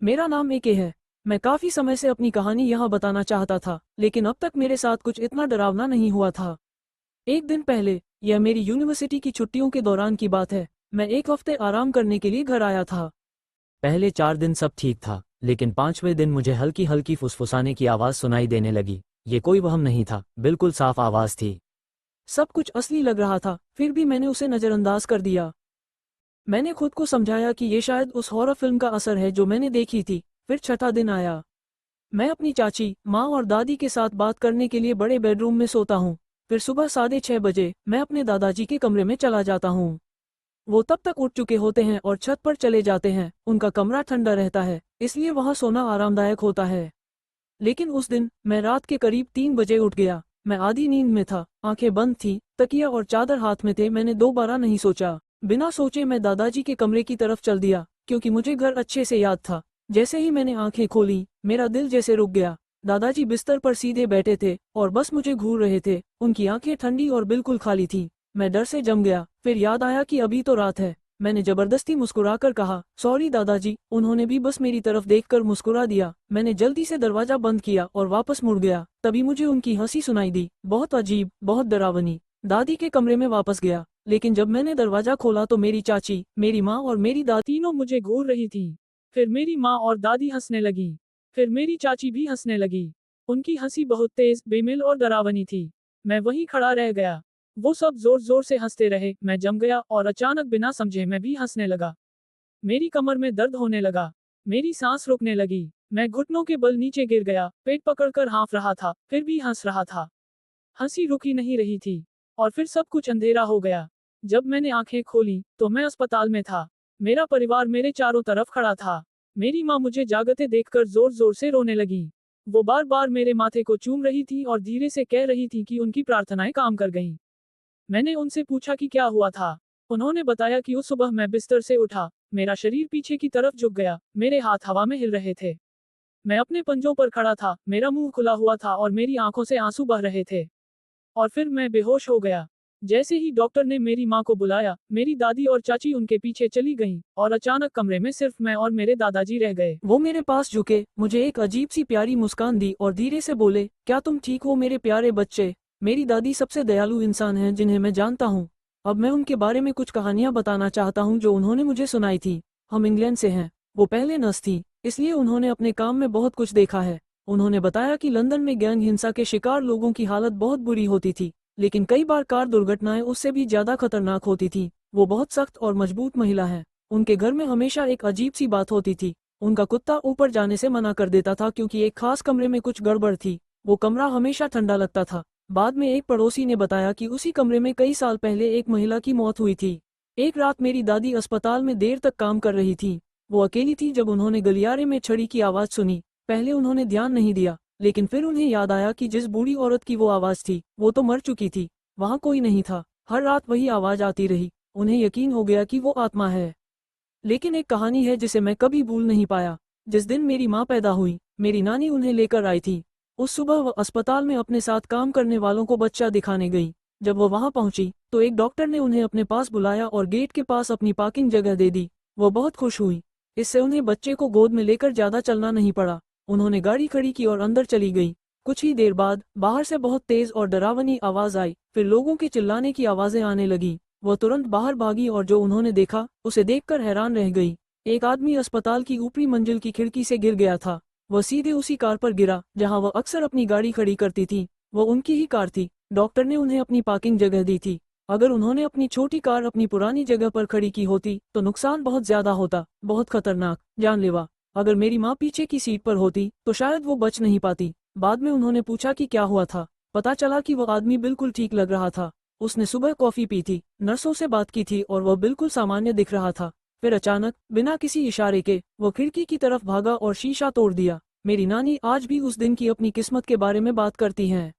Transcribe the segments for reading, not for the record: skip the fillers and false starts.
मेरा नाम एके है। मैं काफी समय से अपनी कहानी यहाँ बताना चाहता था, लेकिन अब तक मेरे साथ कुछ इतना डरावना नहीं हुआ था। एक दिन पहले, यह मेरी यूनिवर्सिटी की छुट्टियों के दौरान की बात है। मैं एक हफ्ते आराम करने के लिए घर आया था। पहले 4 दिन सब ठीक था, लेकिन 5वें दिन मुझे हल्की हल्की फुसफुसाने की आवाज़ सुनाई देने लगी। ये कोई वहम नहीं था, बिल्कुल साफ आवाज़ थी। सब कुछ असली लग रहा था, फिर भी मैंने उसे नज़रअंदाज कर दिया। मैंने खुद को समझाया कि ये शायद उस हॉरर फिल्म का असर है जो मैंने देखी थी। फिर छठा दिन आया। मैं अपनी चाची, माँ और दादी के साथ बात करने के लिए बड़े बेडरूम में सोता हूँ। फिर सुबह 6:30 बजे मैं अपने दादाजी के कमरे में चला जाता हूँ। वो तब तक उठ चुके होते हैं और छत पर चले जाते हैं। उनका कमरा ठंडा रहता है, इसलिए वहाँ सोना आरामदायक होता है। लेकिन उस दिन मैं रात के करीब 3 बजे उठ गया। मैं आधी नींद में था, आंखें बंद थी, तकिया और चादर हाथ में थे। मैंने दोबारा नहीं सोचा। बिना सोचे मैं दादाजी के कमरे की तरफ चल दिया, क्योंकि मुझे घर अच्छे से याद था। जैसे ही मैंने आंखें खोली, मेरा दिल जैसे रुक गया। दादाजी बिस्तर पर सीधे बैठे थे और बस मुझे घूर रहे थे। उनकी आंखें ठंडी और बिल्कुल खाली थी। मैं डर से जम गया। फिर याद आया कि अभी तो रात है। मैंने जबरदस्ती मुस्कुराकर कहा, सॉरी दादाजी। उन्होंने भी बस मेरी तरफ देखकर मुस्कुरा दिया। मैंने जल्दी से दरवाजा बंद किया और वापस मुड़ गया। तभी मुझे उनकी हंसी सुनाई दी, बहुत अजीब, बहुत डरावनी। दादी के कमरे में वापस गया, लेकिन जब मैंने दरवाजा खोला तो मेरी चाची, मेरी माँ और मेरी दादी तीनों मुझे घूर रही थी। फिर मेरी माँ और दादी हंसने लगी। फिर मेरी चाची भी हंसने लगी। उनकी हंसी बहुत तेज, बेमिल और डरावनी थी। मैं वहीं खड़ा रह गया। वो सब जोर जोर से हंसते रहे। मैं जम गया और अचानक बिना समझे मैं भी हंसने लगा। मेरी कमर में दर्द होने लगा। मेरी सांस रुकने लगी। मैं घुटनों के बल नीचे गिर गया, पेट पकड़कर हाँफ रहा था, फिर भी हंस रहा था। हंसी रुकी नहीं रही थी। और फिर सब कुछ अंधेरा हो गया। जब मैंने आंखें खोली तो मैं अस्पताल में था। मेरा परिवार मेरे चारों तरफ खड़ा था। मेरी माँ मुझे जागते देखकर जोर जोर से रोने लगी। वो बार बार मेरे माथे को चूम रही थी और धीरे से कह रही थी कि उनकी प्रार्थनाएं काम कर गईं। मैंने उनसे पूछा कि क्या हुआ था। उन्होंने बताया कि उस सुबह मैं बिस्तर से उठा। मेरा शरीर पीछे की तरफ झुक गया, मेरे हाथ हवा में हिल रहे थे। मैं अपने पंजों पर खड़ा था, मेरा मुंह खुला हुआ था और मेरी आंखों से आंसू बह रहे थे। और फिर मैं बेहोश हो गया। जैसे ही डॉक्टर ने मेरी माँ को बुलाया, मेरी दादी और चाची उनके पीछे चली गईं, और अचानक कमरे में सिर्फ मैं और मेरे दादाजी रह गए। वो मेरे पास झुके, मुझे एक अजीब सी प्यारी मुस्कान दी और धीरे से बोले, क्या तुम ठीक हो मेरे प्यारे बच्चे। मेरी दादी सबसे दयालु इंसान हैं जिन्हें मैं जानता हूँ। अब मैं उनके बारे में कुछ कहानियाँ बताना चाहता हूँ जो उन्होंने मुझे सुनाई थी। हम इंग्लैंड से हैं। वो पहले नर्स थी, इसलिए उन्होंने अपने काम में बहुत कुछ देखा है। उन्होंने बताया कि लंदन में गैंग हिंसा के शिकार लोगों की हालत बहुत बुरी होती थी, लेकिन कई बार कार दुर्घटनाएं उससे भी ज्यादा खतरनाक होती थी। वो बहुत सख्त और मजबूत महिला है। उनके घर में हमेशा एक अजीब सी बात होती थी। उनका कुत्ता ऊपर जाने से मना कर देता था क्योंकि एक खास कमरे में कुछ गड़बड़ थी। वो कमरा हमेशा ठंडा लगता था। बाद में एक पड़ोसी ने बताया कि उसी कमरे में कई साल पहले एक महिला की मौत हुई थी। एक रात मेरी दादी अस्पताल में देर तक काम कर रही थी। वो अकेली थी जब उन्होंने गलियारे में छड़ी की आवाज सुनी। पहले उन्होंने ध्यान नहीं दिया, लेकिन फिर उन्हें याद आया कि जिस बूढ़ी औरत की वो आवाज थी, वो तो मर चुकी थी। वहाँ कोई नहीं था। हर रात वही आवाज आती रही। उन्हें यकीन हो गया कि वो आत्मा है। लेकिन एक कहानी है जिसे मैं कभी भूल नहीं पाया। जिस दिन मेरी माँ पैदा हुई, मेरी नानी उन्हें लेकर आई थी। उस सुबह वह अस्पताल में अपने साथ काम करने वालों को बच्चा दिखाने गई। जब वह वहाँ पहुंची तो एक डॉक्टर ने उन्हें अपने पास बुलाया और गेट के पास अपनी पार्किंग जगह दे दी। वो बहुत खुश हुई। इससे उन्हें बच्चे को गोद में लेकर ज्यादा चलना नहीं पड़ा। उन्होंने गाड़ी खड़ी की और अंदर चली गई। कुछ ही देर बाद बाहर से बहुत तेज और डरावनी आवाज आई। फिर लोगों के चिल्लाने की आवाजें आने लगी। वह तुरंत बाहर भागी और जो उन्होंने देखा उसे देखकर हैरान रह गई। एक आदमी अस्पताल की ऊपरी मंजिल की खिड़की से गिर गया था। वह सीधे उसी कार पर गिरा जहां वह अक्सर अपनी गाड़ी खड़ी करती थी। वह उनकी ही कार थी। डॉक्टर ने उन्हें अपनी पार्किंग जगह दी थी। अगर उन्होंने अपनी छोटी कार अपनी पुरानी जगह पर खड़ी की होती तो नुकसान बहुत ज्यादा होता, बहुत खतरनाक, जानलेवा। अगर मेरी माँ पीछे की सीट पर होती तो शायद वो बच नहीं पाती। बाद में उन्होंने पूछा कि क्या हुआ था। पता चला कि वह आदमी बिल्कुल ठीक लग रहा था। उसने सुबह कॉफी पी थी, नर्सों से बात की थी और वह बिल्कुल सामान्य दिख रहा था। फिर अचानक, बिना किसी इशारे के, वो खिड़की की तरफ भागा और शीशा तोड़ दिया। मेरी नानी आज भी उस दिन की अपनी किस्मत के बारे में बात करती हैं।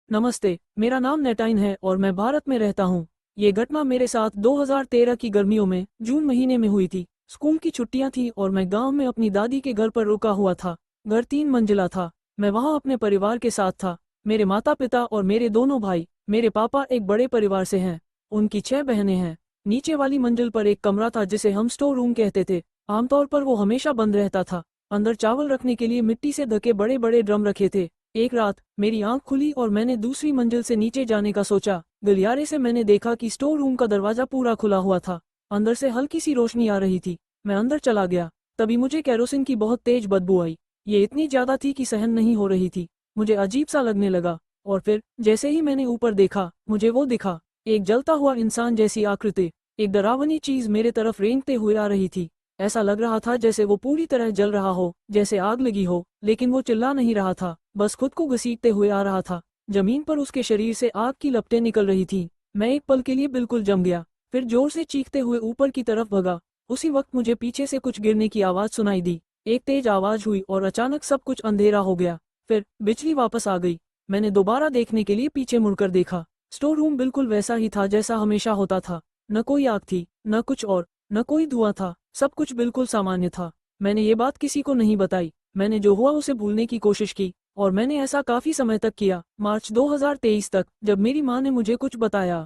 नमस्ते, मेरा नाम नेटाइन है और मैं भारत में रहता हूँ। ये घटना मेरे साथ 2013 की गर्मियों में जून महीने में हुई थी। स्कूल की छुट्टियां थी और मैं गांव में अपनी दादी के घर पर रुका हुआ था। घर 3 मंजिला था। मैं वहां अपने परिवार के साथ था। मेरे माता पिता और मेरे दोनों भाई। मेरे पापा एक बड़े परिवार से हैं। उनकी 6 बहनें हैं। नीचे वाली मंजिल पर एक कमरा था जिसे हम स्टोर रूम कहते थे। आमतौर पर वो हमेशा बंद रहता था। अंदर चावल रखने के लिए मिट्टी से ढके बड़े बड़े ड्रम रखे थे। एक रात मेरी आंख खुली और मैंने दूसरी मंजिल से नीचे जाने का सोचा। गलियारे से मैंने देखा कि स्टोर रूम का दरवाजा पूरा खुला हुआ था। अंदर से हल्की सी रोशनी आ रही थी। मैं अंदर चला गया। तभी मुझे केरोसिन की बहुत तेज बदबू आई। ये इतनी ज्यादा थी कि सहन नहीं हो रही थी। मुझे अजीब सा लगने लगा। और फिर जैसे ही मैंने ऊपर देखा, मुझे वो दिखा, एक जलता हुआ इंसान जैसी आकृति। एक डरावनी चीज मेरे तरफ रेंगते हुए आ रही थी। ऐसा लग रहा था जैसे वो पूरी तरह जल रहा हो, जैसे आग लगी हो, लेकिन वो चिल्ला नहीं रहा था, बस खुद को घसीटते हुए आ रहा था। जमीन पर उसके शरीर से आग की लपटें निकल रही थीं। मैं एक पल के लिए बिल्कुल जम गया, फिर जोर से चीखते हुए ऊपर की तरफ भगा। उसी वक्त मुझे पीछे से कुछ गिरने की आवाज सुनाई दी। एक तेज आवाज हुई और अचानक सब कुछ अंधेरा हो गया। फिर बिजली वापस आ गई। मैंने दोबारा देखने के लिए पीछे मुड़कर देखा। स्टोर रूम बिल्कुल वैसा ही था जैसा हमेशा होता था। न कोई आग थी, न कुछ और, न कोई धुआं था। सब कुछ बिल्कुल सामान्य था। मैंने ये बात किसी को नहीं बताई। मैंने जो हुआ उसे भूलने की कोशिश की, और मैंने ऐसा काफी समय तक किया, मार्च 2023 तक, जब मेरी माँ ने मुझे कुछ बताया।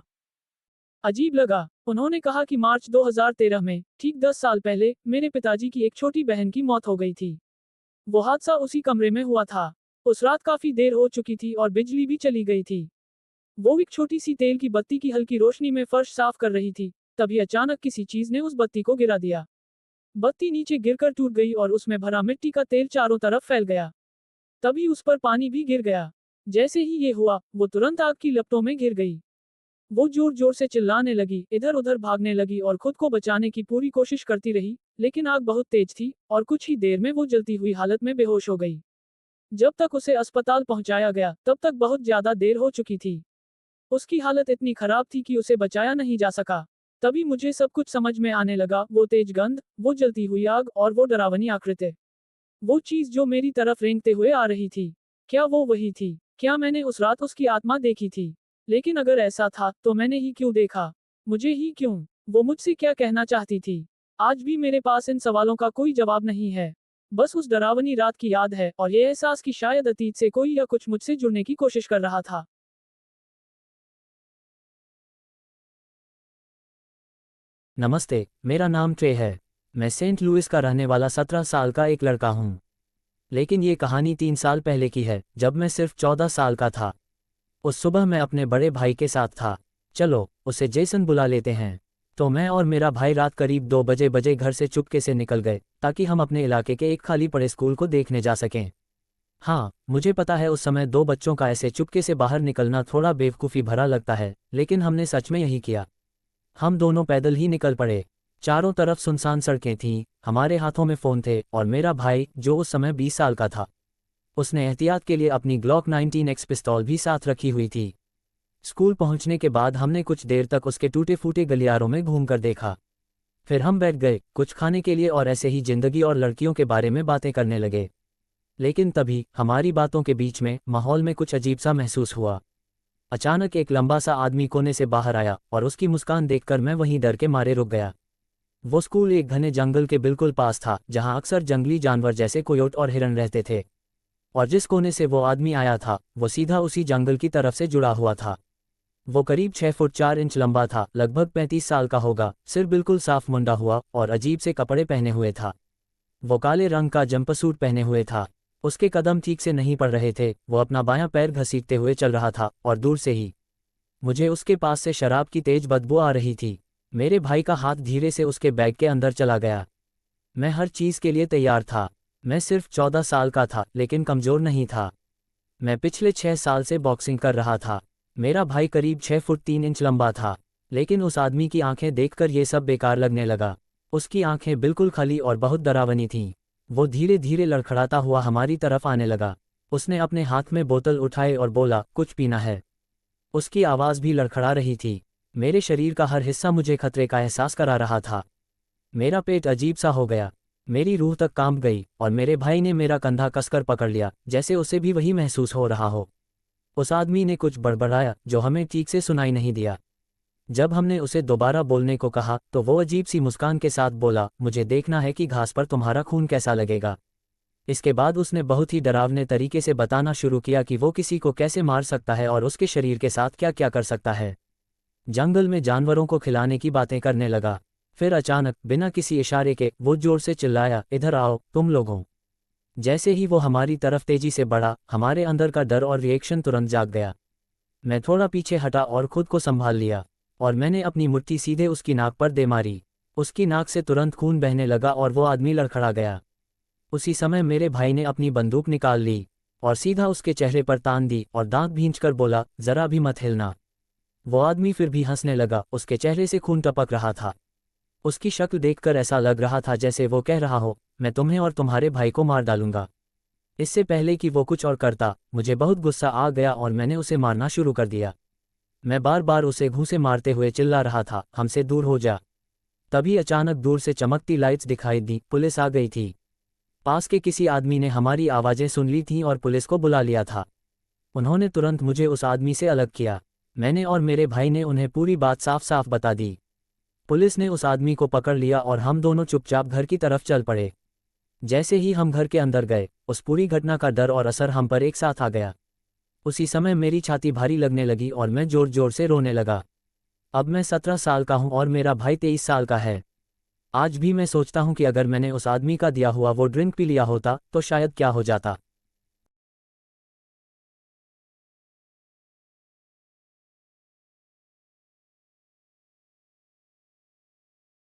अजीब लगा। उन्होंने कहा कि मार्च 2013 में, ठीक 10 साल पहले, मेरे पिताजी की एक छोटी बहन की मौत हो गई थी। वो हादसा उसी कमरे में हुआ था। उस रात काफी देर हो चुकी थी और बिजली भी चली गई थी। वो एक छोटी सी तेल की बत्ती की हल्की रोशनी में फर्श साफ कर रही थी। तभी अचानक किसी चीज ने उस बत्ती को गिरा दिया। बत्ती नीचे गिरकर टूट गई और उसमें भरा मिट्टी का तेल चारों तरफ फैल गया। तभी उस पर पानी भी गिर गया। जैसे ही ये हुआ, वो तुरंत आग की लपटों में घिर गई। वो जोर जोर से चिल्लाने लगी, इधर उधर भागने लगी और खुद को बचाने की पूरी कोशिश करती रही, लेकिन आग बहुत तेज थी और कुछ ही देर में वो जलती हुई हालत में बेहोश हो गई। जब तक उसे अस्पताल पहुंचाया गया, तब तक बहुत ज्यादा देर हो चुकी थी। उसकी हालत इतनी खराब थी कि उसे बचाया नहीं जा सका। तभी मुझे सब कुछ समझ में आने लगा, वो तेज गंध, वो जलती हुई आग और वो डरावनी आकृति। वो चीज जो मेरी तरफ रेंगते हुए आ रही थी। क्या वो वही थी? क्या मैंने उस रात उसकी आत्मा देखी थी? लेकिन अगर ऐसा था, तो मैंने ही क्यों देखा? मुझे ही क्यों? वो मुझसे क्या कहना चाहती थी? आज भी मेरे पास इन सवालों का कोई जवाब नहीं है। बस उस डरावनी रात की याद है और ये एहसास कि शायद अतीत से कोई या कुछ मुझसे जुड़ने की कोशिश कर रहा था। नमस्ते, मेरा नाम ट्रे है। मैं सेंट लुइस का रहने वाला 17 साल का एक लड़का हूँ। लेकिन ये कहानी 3 साल पहले की है, जब मैं सिर्फ 14 साल का था। उस सुबह मैं अपने बड़े भाई के साथ था। चलो, उसे जेसन बुला लेते हैं। तो मैं और मेरा भाई रात करीब 2 बजे घर से चुपके से निकल गए, ताकि हम अपने इलाके के एक खाली पड़े स्कूल को देखने जा सकें। हाँ, मुझे पता है उस समय 2 बच्चों का ऐसे चुपके से बाहर निकलना थोड़ा बेवकूफ़ी भरा लगता है, लेकिन हमने सच में यही किया। हम दोनों पैदल ही निकल पड़े। चारों तरफ सुनसान सड़कें थीं, हमारे हाथों में फ़ोन थे, और मेरा भाई, जो उस समय 20 साल का था, उसने एहतियात के लिए अपनी ग्लॉक 19X पिस्तौल भी साथ रखी हुई थी। स्कूल पहुंचने के बाद हमने कुछ देर तक उसके टूटे फूटे गलियारों में घूमकर देखा। फिर हम बैठ गए कुछ खाने के लिए और ऐसे ही जिंदगी और लड़कियों के बारे में बातें करने लगे। लेकिन तभी हमारी बातों के बीच में माहौल में कुछ अजीब सा महसूस हुआ। अचानक एक लंबा सा आदमी कोने से बाहर आया और उसकी मुस्कान देखकर मैं वहीं डर के मारे रुक गया। वो स्कूल एक घने जंगल के बिल्कुल पास था, जहां अक्सर जंगली जानवर जैसे कोयोट और हिरन रहते थे। और जिस कोने से वो आदमी आया था, वो सीधा उसी जंगल की तरफ से जुड़ा हुआ था। वो करीब 6 फुट 4 इंच लंबा था, लगभग 35 साल का होगा, सिर बिल्कुल साफ मुंडा हुआ और अजीब से कपड़े पहने हुए था। वो काले रंग का जंपसूट पहने हुए था। उसके कदम ठीक से नहीं पड़ रहे थे, वो अपना बायां पैर घसीटते हुए चल रहा था, और दूर से ही मुझे उसके पास से शराब की तेज बदबू आ रही थी। मेरे भाई का हाथ धीरे से उसके बैग के अंदर चला गया। मैं हर चीज़ के लिए तैयार था। मैं सिर्फ 14 साल का था, लेकिन कमज़ोर नहीं था। मैं पिछले 6 साल से बॉक्सिंग कर रहा था। मेरा भाई करीब 6 फुट 3 इंच लंबा था। लेकिन उस आदमी की आंखें देखकर ये सब बेकार लगने लगा। उसकी आंखें बिल्कुल खाली और बहुत डरावनी थीं। वो धीरे धीरे लड़खड़ाता हुआ हमारी तरफ आने लगा। उसने अपने हाथ में बोतल उठाई और बोला, कुछ पीना है? उसकी आवाज़ भी लड़खड़ा रही थी। मेरे शरीर का हर हिस्सा मुझे खतरे का एहसास करा रहा था। मेरा पेट अजीब सा हो गया। मेरी रूह तक कांप गई और मेरे भाई ने मेरा कंधा कसकर पकड़ लिया, जैसे उसे भी वही महसूस हो रहा हो। उस आदमी ने कुछ बड़बड़ाया जो हमें ठीक से सुनाई नहीं दिया। जब हमने उसे दोबारा बोलने को कहा, तो वो अजीब सी मुस्कान के साथ बोला, मुझे देखना है कि घास पर तुम्हारा खून कैसा लगेगा। इसके बाद उसने बहुत ही डरावने तरीके से बताना शुरू किया कि वो किसी को कैसे मार सकता है और उसके शरीर के साथ क्या क्या कर सकता है। जंगल में जानवरों को खिलाने की बातें करने लगा। फिर अचानक बिना किसी इशारे के वो जोर से चिल्लाया, इधर आओ तुम लोगों। जैसे ही वो हमारी तरफ तेजी से बढ़ा, हमारे अंदर का डर और रिएक्शन तुरंत जाग गया। मैं थोड़ा पीछे हटा और खुद को संभाल लिया, और मैंने अपनी मुट्ठी सीधे उसकी नाक पर दे मारी। उसकी नाक से तुरंत खून बहने लगा और वो आदमी लड़खड़ा गया। उसी समय मेरे भाई ने अपनी बंदूक निकाल ली और सीधा उसके चेहरे पर तान दी और दांत भींचकर बोला, जरा भी मत हिलना। वो आदमी फिर भी हंसने लगा, उसके चेहरे से खून टपक रहा था। उसकी शक्ल देखकर ऐसा लग रहा था जैसे वो कह रहा हो, मैं तुम्हें और तुम्हारे भाई को मार डालूंगा। इससे पहले कि वो कुछ और करता, मुझे बहुत गुस्सा आ गया और मैंने उसे मारना शुरू कर दिया। मैं बार बार उसे घूंसे मारते हुए चिल्ला रहा था, हमसे दूर हो जा। तभी अचानक दूर से चमकती लाइट्स दिखाई दी, पुलिस आ गई थी। पास के किसी आदमी ने हमारी आवाज़ें सुन ली थीं और पुलिस को बुला लिया था। उन्होंने तुरंत मुझे उस आदमी से अलग किया। मैंने और मेरे भाई ने उन्हें पूरी बात साफ साफ बता दी। पुलिस ने उस आदमी को पकड़ लिया और हम दोनों चुपचाप घर की तरफ चल पड़े। जैसे ही हम घर के अंदर गए, उस पूरी घटना का डर और असर हम पर एक साथ आ गया। उसी समय मेरी छाती भारी लगने लगी और मैं जोर जोर से रोने लगा। अब मैं 17 साल का हूं और मेरा भाई 23 साल का है। आज भी मैं सोचता हूं कि अगर मैंने उस आदमी का दिया हुआ वो ड्रिंक पी लिया होता तो शायद क्या हो जाता।